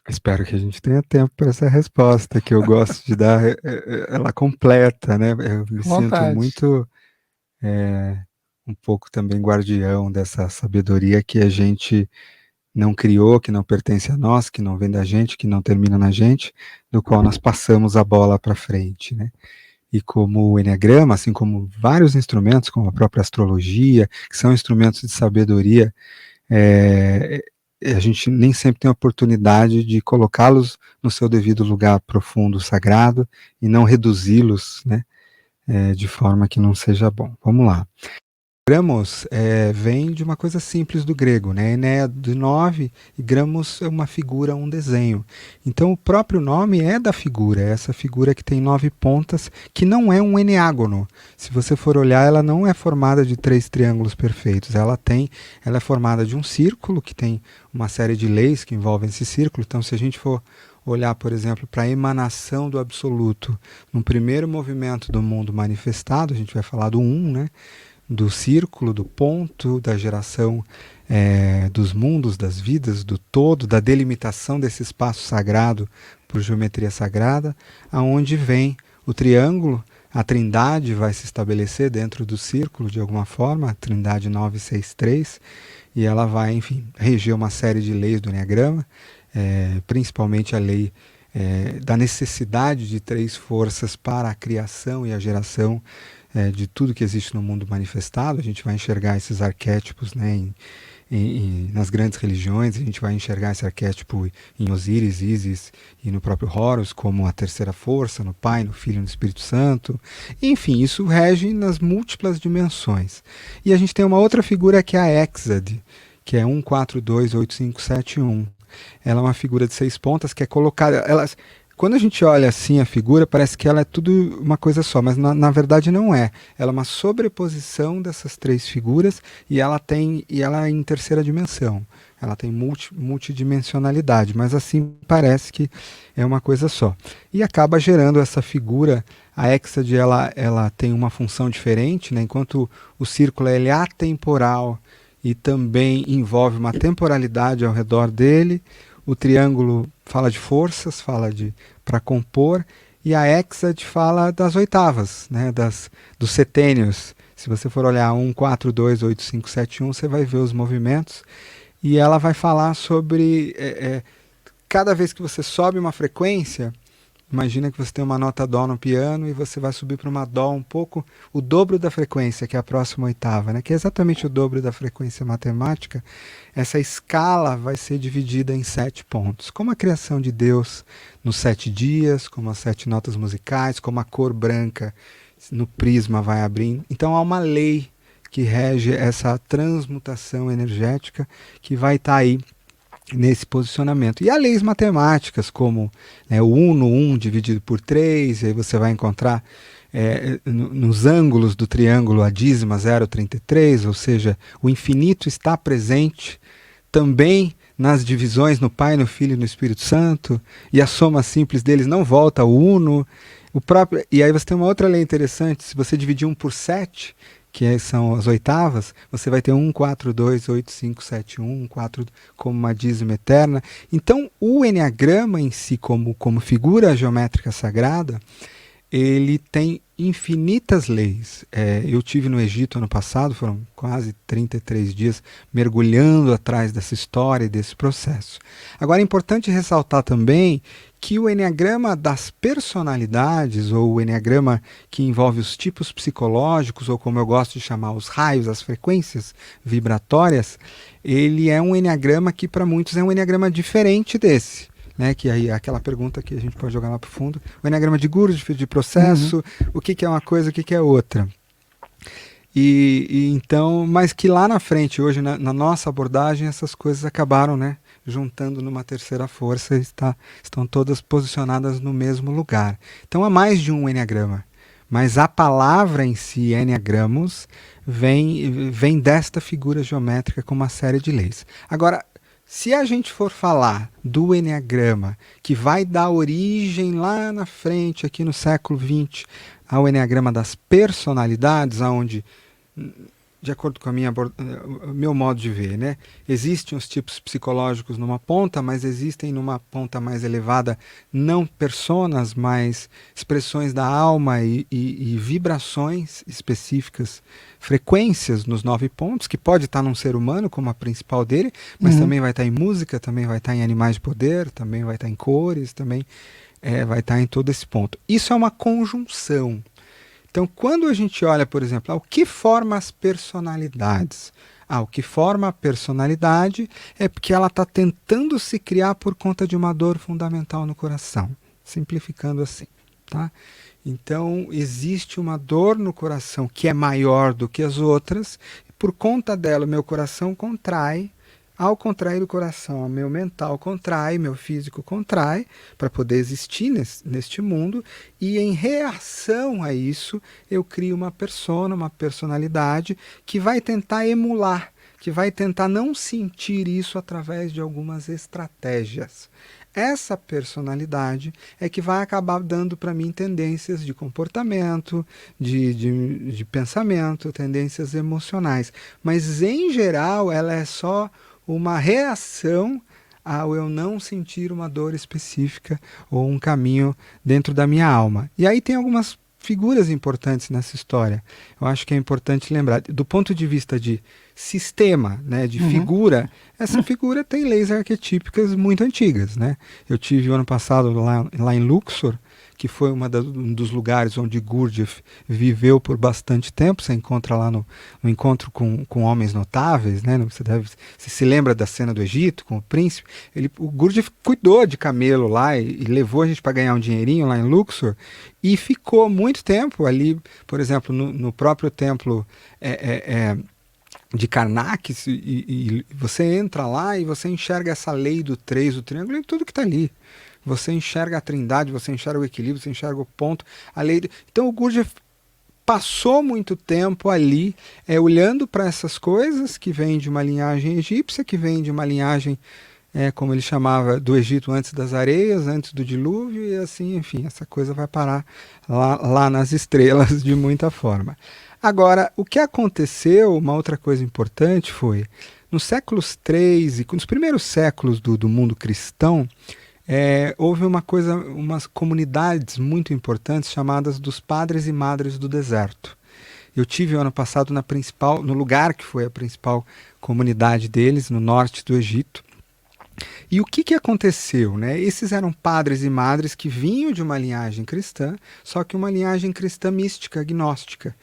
Espero que a gente tenha tempo para essa resposta, que eu gosto de dar ela completa, né? Eu me À sinto vontade. muito um pouco também guardião dessa sabedoria que a gente não criou, que não pertence a nós, que não vem da gente, que não termina na gente, do qual nós passamos a bola para frente, né? E como o Enneagrama, assim como vários instrumentos, como a própria astrologia, que são instrumentos de sabedoria, é, a gente nem sempre tem a oportunidade de colocá-los no seu devido lugar profundo, sagrado, e não reduzi-los, né, de forma que não seja bom. Vamos lá. Gramos vem de uma coisa simples do grego, né? Ené de 9 e gramos é uma figura, um desenho. Então o próprio nome é da figura, é essa figura que tem 9 pontas, que não é um eneágono. Se você for olhar, ela não é formada de 3 triângulos perfeitos. Ela é formada de um círculo que tem uma série de leis que envolvem esse círculo. Então se a gente for olhar, por exemplo, para a emanação do absoluto no primeiro movimento do mundo manifestado, a gente vai falar do um, né? Do círculo, do ponto, da geração dos mundos, das vidas, do todo, da delimitação desse espaço sagrado por geometria sagrada, aonde vem o triângulo, a trindade vai se estabelecer dentro do círculo de alguma forma, a trindade 963, e ela vai, enfim, reger uma série de leis do Enneagrama, principalmente a lei da necessidade de 3 forças para a criação e a geração de tudo que existe no mundo manifestado. A gente vai enxergar esses arquétipos, né, nas grandes religiões. A gente vai enxergar esse arquétipo em Osíris, Ísis e no próprio Horus como a terceira força, no Pai, no Filho e no Espírito Santo. Enfim, isso rege nas múltiplas dimensões. E a gente tem uma outra figura que é a Hexade, que é 1428571. Ela é uma figura de 6 pontas que é colocada. Quando a gente olha assim a figura, parece que ela é tudo uma coisa só, mas na verdade não é. Ela é uma sobreposição dessas 3 figuras e ela é em terceira dimensão. Ela tem multidimensionalidade, mas assim parece que é uma coisa só. E acaba gerando essa figura. A Hexade ela tem uma função diferente, né? Enquanto o círculo ele é atemporal e também envolve uma temporalidade ao redor dele. O triângulo fala de forças, fala de para compor, e a hexade fala das oitavas, né, dos setênios. Se você for olhar 1, 4, 2, 8, 5, 7, 1, você vai ver os movimentos, e ela vai falar sobre cada vez que você sobe uma frequência. Imagina que você tem uma nota dó no piano e você vai subir para uma dó um pouco, o dobro da frequência, que é a próxima oitava, né? Que é exatamente o dobro da frequência matemática. Essa escala vai ser dividida em 7 pontos. Como a criação de Deus nos 7 dias, como as 7 notas musicais, como a cor branca no prisma vai abrindo. Então há uma lei que rege essa transmutação energética que vai estar aí nesse posicionamento. E há leis matemáticas, como o 1 no 1 dividido por 3, e aí você vai encontrar nos ângulos do triângulo a dízima 0,33, ou seja, o infinito está presente também nas divisões no Pai, no Filho e no Espírito Santo, e a soma simples deles não volta ao uno. E aí você tem uma outra lei interessante: se você dividir 1 por 7, são as oitavas, você vai ter 1, 4, 2, 8, 5, 7, 1, 4 como uma dízima eterna. Então, o Enneagrama em si, como figura geométrica sagrada, ele tem infinitas leis. Eu tive no Egito ano passado, foram quase 33 dias mergulhando atrás dessa história e desse processo. Agora é importante ressaltar também que o enneagrama das personalidades, ou o enneagrama que envolve os tipos psicológicos, ou como eu gosto de chamar, os raios, as frequências vibratórias, ele é um enneagrama que para muitos é um enneagrama diferente desse. Né, que aí é aquela pergunta que a gente pode jogar lá para o fundo. O enneagrama de Gurdjieff, de Uhum. processo, o que é uma coisa, o que é outra. Então, mas que lá na frente, hoje, na nossa abordagem, essas coisas acabaram, né, juntando numa terceira força e estão todas posicionadas no mesmo lugar. Então há mais de um enneagrama, mas a palavra em si, enneagramos, vem desta figura geométrica com uma série de leis. Agora, se a gente for falar do enneagrama, que vai dar origem lá na frente, aqui no século XX, ao enneagrama das personalidades, onde de acordo com o meu modo de ver, né? Existem os tipos psicológicos numa ponta, mas existem numa ponta mais elevada não personas, mas expressões da alma e vibrações específicas, frequências nos 9 pontos, que pode estar num ser humano como a principal dele, mas Uhum. também vai estar em música, também vai estar em animais de poder, também vai estar em cores, também vai estar em todo esse ponto. Isso é uma conjunção. Então, quando a gente olha, por exemplo, o que forma as personalidades? O que forma a personalidade é porque ela está tentando se criar por conta de uma dor fundamental no coração. Simplificando assim, tá? Então, existe uma dor no coração que é maior do que as outras, e por conta dela, o meu coração contrai. Ao contrair o coração, o meu mental contrai, meu físico contrai, para poder existir neste mundo, e em reação a isso, eu crio uma persona, uma personalidade, que vai tentar emular, que vai tentar não sentir isso através de algumas estratégias. Essa personalidade é que vai acabar dando para mim tendências de comportamento, de pensamento, tendências emocionais. Mas, em geral, ela é só uma reação ao eu não sentir uma dor específica ou um caminho dentro da minha alma. E aí tem algumas figuras importantes nessa história. Eu acho que é importante lembrar, do ponto de vista de sistema, né, de Uhum. figura, essa figura tem leis arquetípicas muito antigas, né? Eu tive o ano passado lá em Luxor, que foi um dos lugares onde Gurdjieff viveu por bastante tempo. Você encontra lá no encontro com homens notáveis, né? Você se lembra da cena do Egito com o príncipe? O Gurdjieff cuidou de camelo lá e levou a gente para ganhar um dinheirinho lá em Luxor e ficou muito tempo ali, por exemplo, no próprio templo de Karnak, e você entra lá e você enxerga essa lei do três, do triângulo, e tudo que está ali. Você enxerga a trindade, você enxerga o equilíbrio, você enxerga o ponto, a lei. Então o Gurdjieff passou muito tempo ali olhando para essas coisas que vêm de uma linhagem egípcia, que vêm de uma linhagem, como ele chamava, do Egito antes das areias, antes do dilúvio, e assim, enfim, essa coisa vai parar lá nas estrelas de muita forma. Agora, o que aconteceu, uma outra coisa importante foi, nos séculos 3 e nos primeiros séculos do mundo cristão, houve umas comunidades muito importantes chamadas dos Padres e Madres do Deserto. Eu tive o ano passado no lugar que foi a principal comunidade deles, no norte do Egito. E o que aconteceu, né? Esses eram padres e madres que vinham de uma linhagem cristã, só que uma linhagem cristã mística, agnóstica,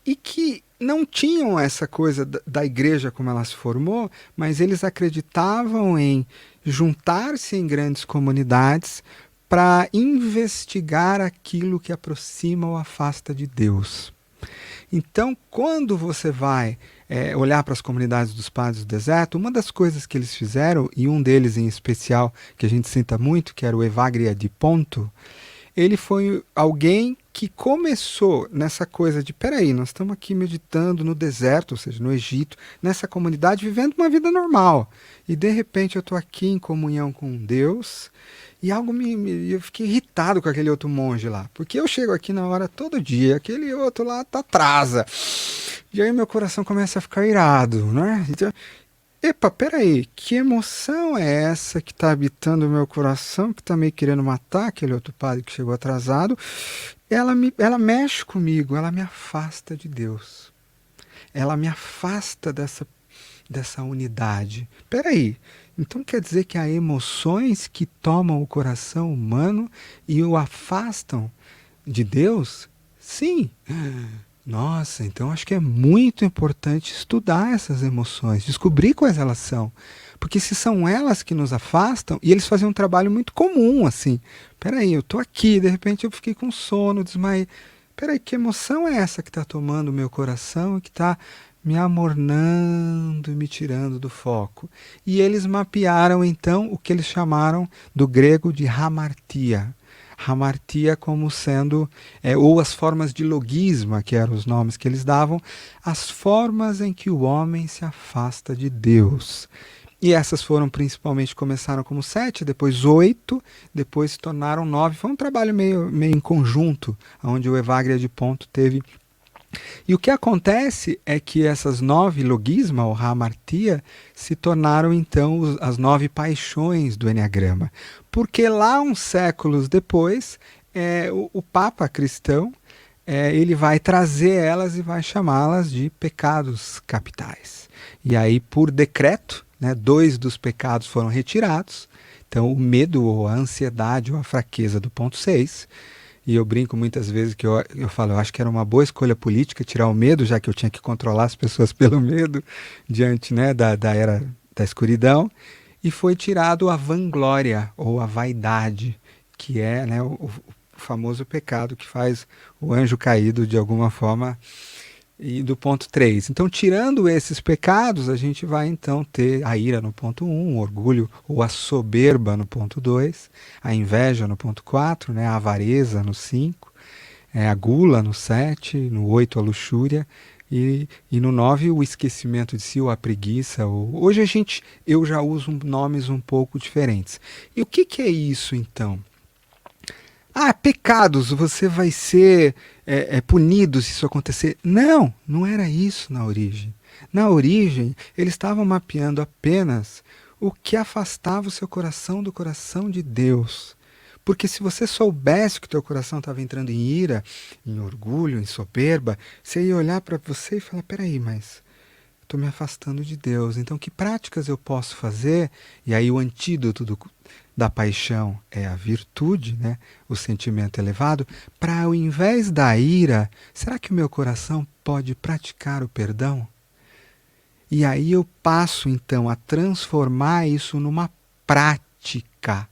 e que não tinham essa coisa da igreja como ela se formou, mas eles acreditavam em juntar-se em grandes comunidades para investigar aquilo que aproxima ou afasta de Deus. Então, quando você vai olhar para as comunidades dos padres do deserto, uma das coisas que eles fizeram, e um deles em especial, que a gente cita muito, que era o Evagria de Ponto, ele foi alguém que começou nessa coisa de, peraí, nós estamos aqui meditando no deserto, ou seja, no Egito, nessa comunidade, vivendo uma vida normal. E de repente eu estou aqui em comunhão com Deus, e eu fiquei irritado com aquele outro monge lá, porque eu chego aqui na hora todo dia, aquele outro lá tá atrasa. E aí meu coração começa a ficar irado, né? Então, epa, peraí, que emoção é essa que está habitando o meu coração, que está meio querendo matar aquele outro padre que chegou atrasado? Ela mexe comigo, ela me afasta de Deus. Ela me afasta dessa unidade. Peraí, então quer dizer que há emoções que tomam o coração humano e o afastam de Deus? Sim. Nossa, então acho que é muito importante estudar essas emoções, descobrir quais elas são. Porque se são elas que nos afastam, e eles fazem um trabalho muito comum, assim. Peraí, eu tô aqui, de repente eu fiquei com sono, desmaiei. Peraí, que emoção é essa que está tomando o meu coração e que está me amornando e me tirando do foco? E eles mapearam então o que eles chamaram do grego de hamartia. Hamartia como sendo, ou as formas de logisma, que eram os nomes que eles davam, as formas em que o homem se afasta de Deus. E essas foram principalmente, começaram como 7, depois 8, depois se tornaram 9. Foi um trabalho meio em conjunto, onde o Evagria de Ponto teve E o que acontece é que essas 9 logisma, ou hamartia, se tornaram então as 9 paixões do Enneagrama. Porque lá, uns séculos depois, o Papa cristão ele vai trazer elas e vai chamá-las de pecados capitais. E aí, por decreto, né, 2 dos pecados foram retirados. Então, o medo, ou a ansiedade, ou a fraqueza do ponto 6. E eu brinco muitas vezes que eu falo, eu acho que era uma boa escolha política tirar o medo, já que eu tinha que controlar as pessoas pelo medo, diante, né, da era da escuridão. E foi tirado a vanglória, ou a vaidade, que é, né, o famoso pecado que faz o anjo caído de alguma forma, e do ponto 3. Então, tirando esses pecados, a gente vai então ter a ira no ponto 1, o orgulho ou a soberba no ponto 2, a inveja no ponto 4, né, a avareza no 5, a gula no 7, no 8 a luxúria, e no 9 o esquecimento de si, ou a preguiça. Hoje eu já uso nomes um pouco diferentes. E o que é isso então? Pecados, você vai ser punido se isso acontecer. Não, não era isso na origem. Na origem, eles estavam mapeando apenas o que afastava o seu coração do coração de Deus. Porque se você soubesse que o teu coração estava entrando em ira, em orgulho, em soberba, você ia olhar para você e falar, peraí, mas estou me afastando de Deus. Então, que práticas eu posso fazer? E aí o antídoto da paixão é a virtude, né? O sentimento elevado, para ao invés da ira, será que o meu coração pode praticar o perdão? E aí eu passo então a transformar isso numa prática.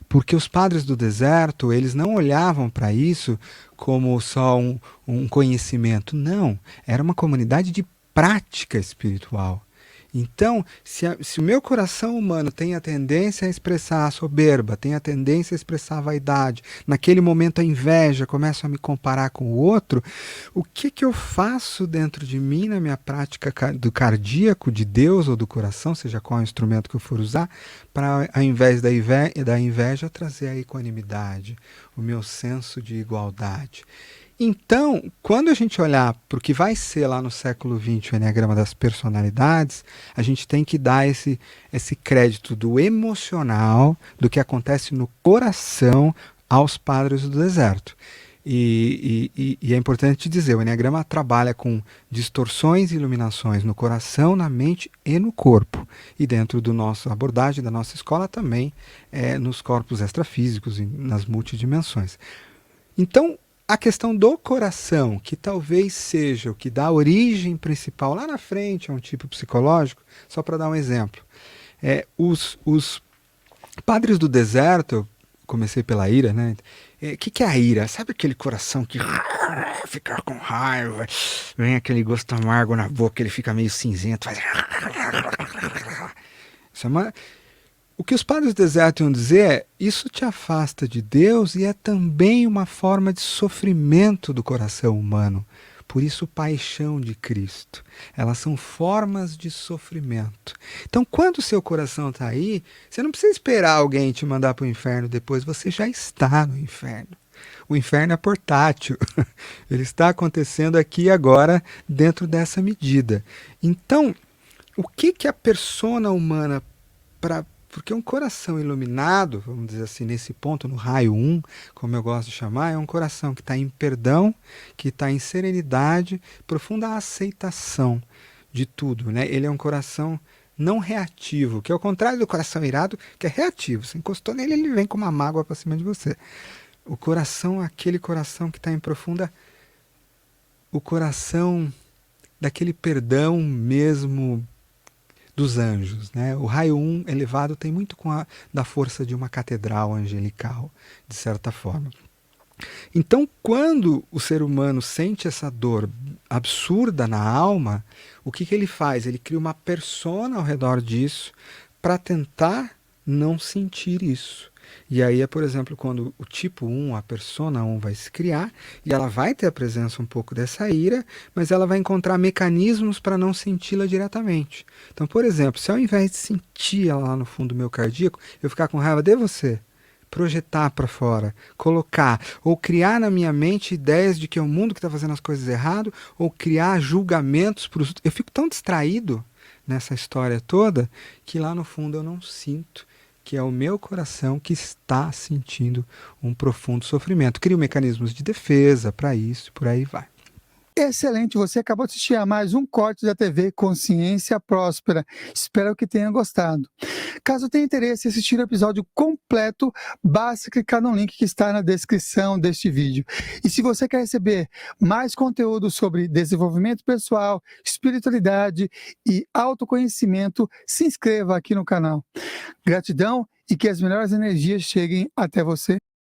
Porque os padres do deserto, eles não olhavam para isso como só um conhecimento. Não, era uma comunidade de prática espiritual. Então, se o meu coração humano tem a tendência a expressar a soberba, tem a tendência a expressar a vaidade, naquele momento a inveja, começo a me comparar com o outro, o que eu faço dentro de mim, na minha prática do cardíaco, de Deus ou do coração, seja qual o instrumento que eu for usar, para, ao invés da inveja, trazer a equanimidade, o meu senso de igualdade. Então, quando a gente olhar para o que vai ser lá no século XX o Enneagrama das personalidades, a gente tem que dar esse crédito do emocional, do que acontece no coração, aos padres do deserto. E é importante dizer, o Enneagrama trabalha com distorções e iluminações no coração, na mente e no corpo. E dentro da nossa abordagem, da nossa escola, também nos corpos extrafísicos e nas multidimensões. Então, a questão do coração, que talvez seja o que dá origem principal lá na frente a um tipo psicológico, só para dar um exemplo. Os padres do deserto, eu comecei pela ira, né? Que é a ira? Sabe aquele coração que fica com raiva, vem aquele gosto amargo na boca, ele fica meio cinzento, faz... Isso é uma... O que os padres do deserto iam dizer é, isso te afasta de Deus e é também uma forma de sofrimento do coração humano. Por isso, paixão de Cristo. Elas são formas de sofrimento. Então, quando o seu coração está aí, você não precisa esperar alguém te mandar para o inferno depois, você já está no inferno. O inferno é portátil. Ele está acontecendo aqui e agora, dentro dessa medida. Então, o que a persona humana, porque um coração iluminado, vamos dizer assim, nesse ponto, no raio 1, como eu gosto de chamar, é um coração que está em perdão, que está em serenidade, profunda aceitação de tudo, né? Ele é um coração não reativo, que é o contrário do coração irado, que é reativo. Você encostou nele, ele vem com uma mágoa para cima de você. O coração, aquele coração que está em profunda... O coração daquele perdão mesmo dos anjos, né? O raio 1 elevado tem muito da força de uma catedral angelical, de certa forma. Então, quando o ser humano sente essa dor absurda na alma, o que ele faz? Ele cria uma persona ao redor disso para tentar não sentir isso. E aí é, por exemplo, quando o tipo 1, a persona 1 vai se criar, e ela vai ter a presença um pouco dessa ira, mas ela vai encontrar mecanismos para não senti-la diretamente. Então, por exemplo, se ao invés de sentir ela lá no fundo do meu cardíaco, eu ficar com raiva de você, projetar para fora, colocar, ou criar na minha mente ideias de que é o mundo que está fazendo as coisas errado, ou criar julgamentos para os... Eu fico tão distraído nessa história toda que lá no fundo eu não sinto que é o meu coração que está sentindo um profundo sofrimento. Crio mecanismos de defesa para isso, por aí vai. Excelente, você acabou de assistir a mais um corte da TV Consciência Próspera. Espero que tenha gostado. Caso tenha interesse em assistir o episódio completo, basta clicar no link que está na descrição deste vídeo. E se você quer receber mais conteúdo sobre desenvolvimento pessoal, espiritualidade e autoconhecimento, se inscreva aqui no canal. Gratidão e que as melhores energias cheguem até você.